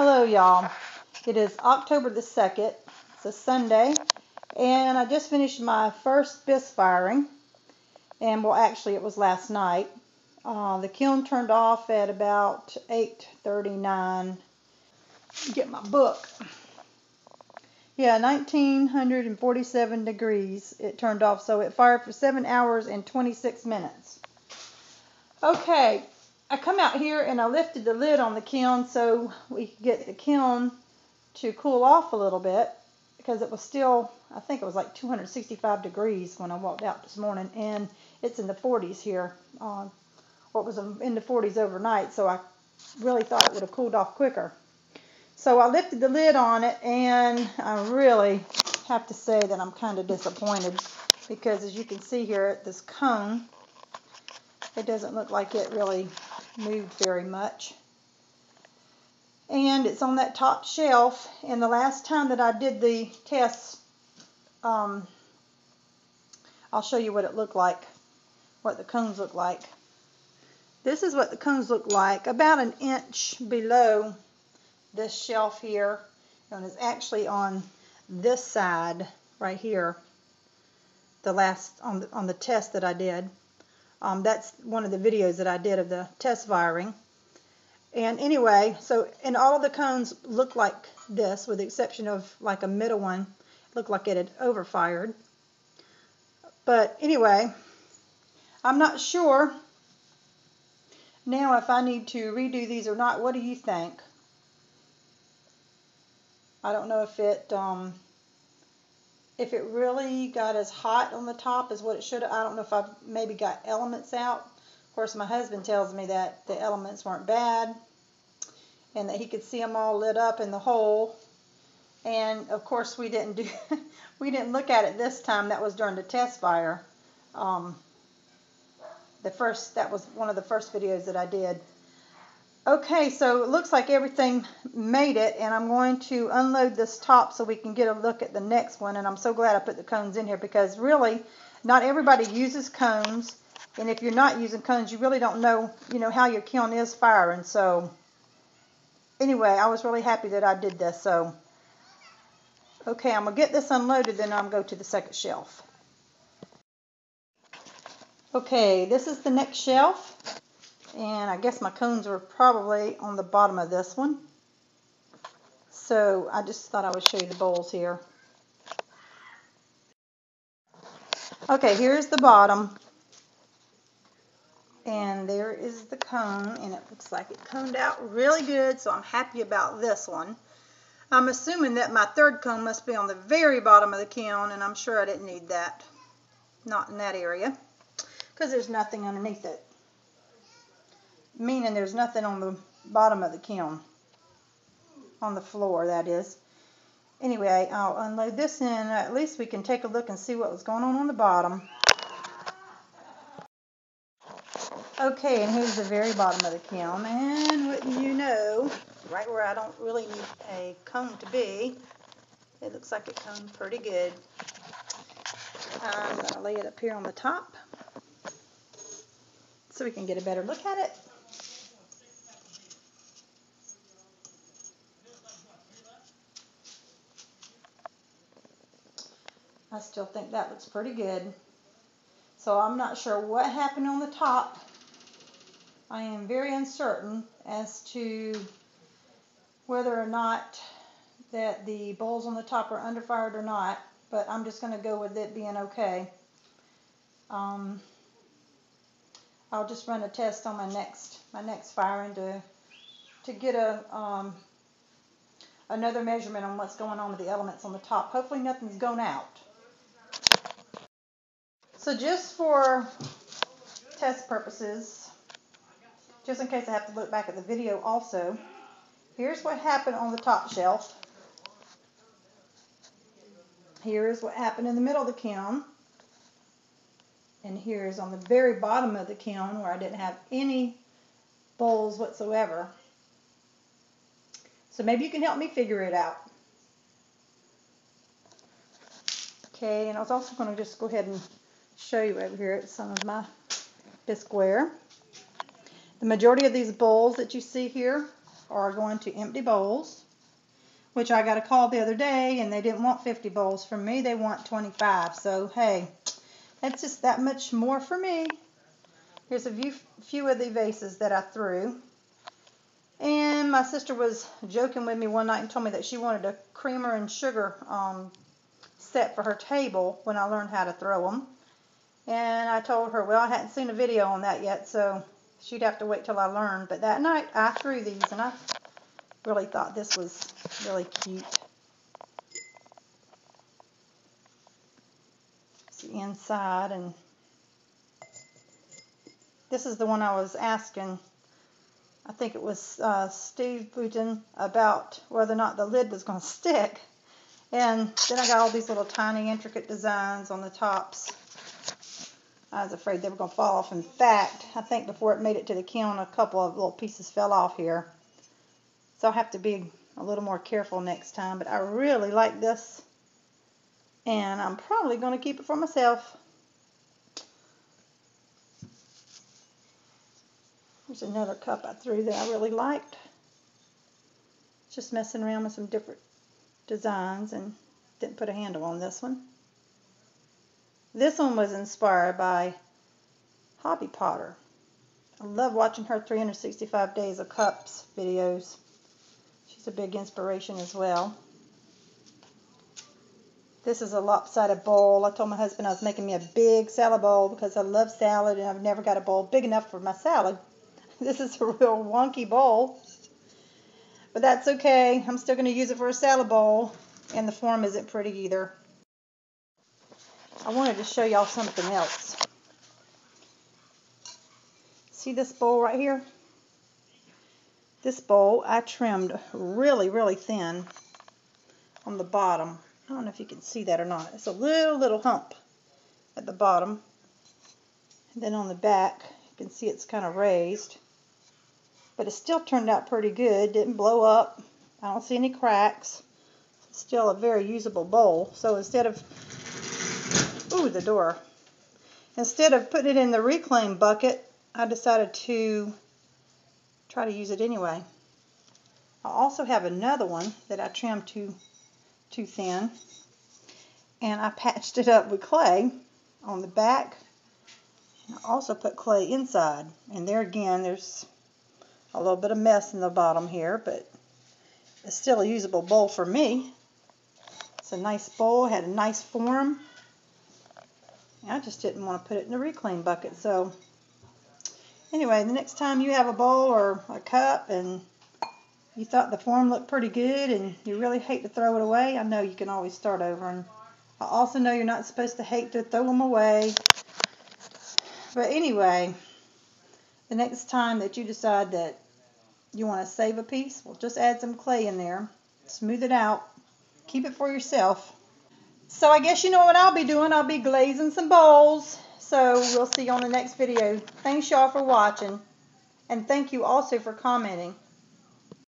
Hello y'all, it is October the 2nd, it's a Sunday, and I just finished my first Bisque firing, and well actually it was last night. The kiln turned off at about 8:39. Get my book. Yeah, 1947 degrees it turned off, so it fired for 7 hours and 26 minutes. Okay, I come out here and I lifted the lid on the kiln so we could get the kiln to cool off a little bit, because it was still, I think it was like 265 degrees when I walked out this morning, and it's in the 40s here. What was in the 40s overnight, so I really thought it would have cooled off quicker. So I lifted the lid on it, and I really have to say that I'm kind of disappointed, because as you can see here, this cone, it doesn't look like it really moved very much. And it's on that top shelf, and the last time that I did the tests, I'll show you what it looked like, what the cones look like. This is what the cones look like, about an inch below this shelf here, and it's actually on this side right here, the last, on the test that I did. That's one of the videos that I did of the test firing. And anyway, so, and all of the cones look like this, with the exception of like a middle one, looked like it had overfired. But anyway, I'm not sure now if I need to redo these or not. What do you think? I don't know if it really got as hot on the top as what it should have. I don't know if I've maybe got elements out. Of course, my husband tells me that the elements weren't bad, and that he could see them all lit up in the hole. And of course we didn't look at it this time. That was during the test fire. That was one of the first videos that I did. Okay, so it looks like everything made it, and I'm going to unload this top so we can get a look at the next one. And I'm so glad I put the cones in here, because really not everybody uses cones, and if you're not using cones, you really don't know, how your kiln is firing. So anyway, I was really happy that I did this. So, okay, I'm going to get this unloaded, then I'm going to go to the second shelf. Okay, this is the next shelf, and I guess my cones are probably on the bottom of this one. So I just thought I would show you the bowls here. Okay, here's the bottom, and there is the cone, and it looks like it coned out really good, so I'm happy about this one. I'm assuming that my third cone must be on the very bottom of the kiln, and I'm sure I didn't need that. Not in that area, because there's nothing underneath it. Meaning there's nothing on the bottom of the kiln. On the floor, that is. Anyway, I'll unload this in. At least we can take a look and see what was going on the bottom. Okay, and here's the very bottom of the kiln, and wouldn't you know, right where I don't really need a cone to be, it looks like it coned pretty good. I'm going to lay it up here on the top so we can get a better look at it. I still think that looks pretty good. So I'm not sure what happened on the top. I am very uncertain as to whether or not that the bowls on the top are underfired or not, but I'm just going to go with it being okay. I'll just run a test on my next firing to get another measurement on what's going on with the elements on the top. Hopefully nothing's gone out. So just for test purposes, just in case I have to look back at the video also, here's what happened on the top shelf. Here's what happened in the middle of the kiln. And here's on the very bottom of the kiln, where I didn't have any bowls whatsoever. So maybe you can help me figure it out. Okay, and I was also going to just go ahead and show you over here some of my Bisqueware. The majority of these bowls that you see here are going to empty bowls, which I got a call the other day, and they didn't want 50 bowls from me. They want 25. So, hey, that's just that much more for me. Here's a few of the vases that I threw. And my sister was joking with me one night and told me that she wanted a creamer and sugar set for her table when I learned how to throw them. And I told her, well, I hadn't seen a video on that yet, so she'd have to wait till I learned. But that night I threw these, and I really thought this was really cute. It's the inside, and this is the one I was asking, I think it was Steve Boutin, about whether or not the lid was going to stick. And then I got all these little tiny intricate designs on the tops. I was afraid they were going to fall off. In fact, I think before it made it to the kiln, a couple of little pieces fell off here. So I'll have to be a little more careful next time. But I really like this, and I'm probably going to keep it for myself. There's another cup I threw that I really liked. Just messing around with some different designs, and didn't put a handle on this one. This one was inspired by Hobby Potter. I love watching her 365 Days of Cups videos. She's a big inspiration as well. This is a lopsided bowl. I told my husband I was making me a big salad bowl because I love salad and I've never got a bowl big enough for my salad. This is a real wonky bowl, but that's okay. I'm still going to use it for a salad bowl, and the form isn't pretty either. I wanted to show y'all something else. See this bowl right here? This bowl I trimmed really, really thin on the bottom. I don't know if you can see that or not. It's a little hump at the bottom. And then on the back, you can see it's kind of raised. But it still turned out pretty good. Didn't blow up. I don't see any cracks. It's still a very usable bowl. So instead of... Ooh, the door. Instead of putting it in the reclaim bucket, I decided to try to use it anyway. I also have another one that I trimmed too thin, and I patched it up with clay on the back. And I also put clay inside, and there again there's a little bit of mess in the bottom here, but it's still a usable bowl for me. It's a nice bowl, had a nice form. I just didn't want to put it in the reclaim bucket. So anyway, the next time you have a bowl or a cup and you thought the form looked pretty good and you really hate to throw it away, I know you can always start over. And I also know you're not supposed to hate to throw them away. But anyway, the next time that you decide that you want to save a piece, well, just add some clay in there, smooth it out, keep it for yourself. So I guess you know what I'll be doing. I'll be glazing some bowls. So we'll see you on the next video. Thanks y'all for watching. And thank you also for commenting.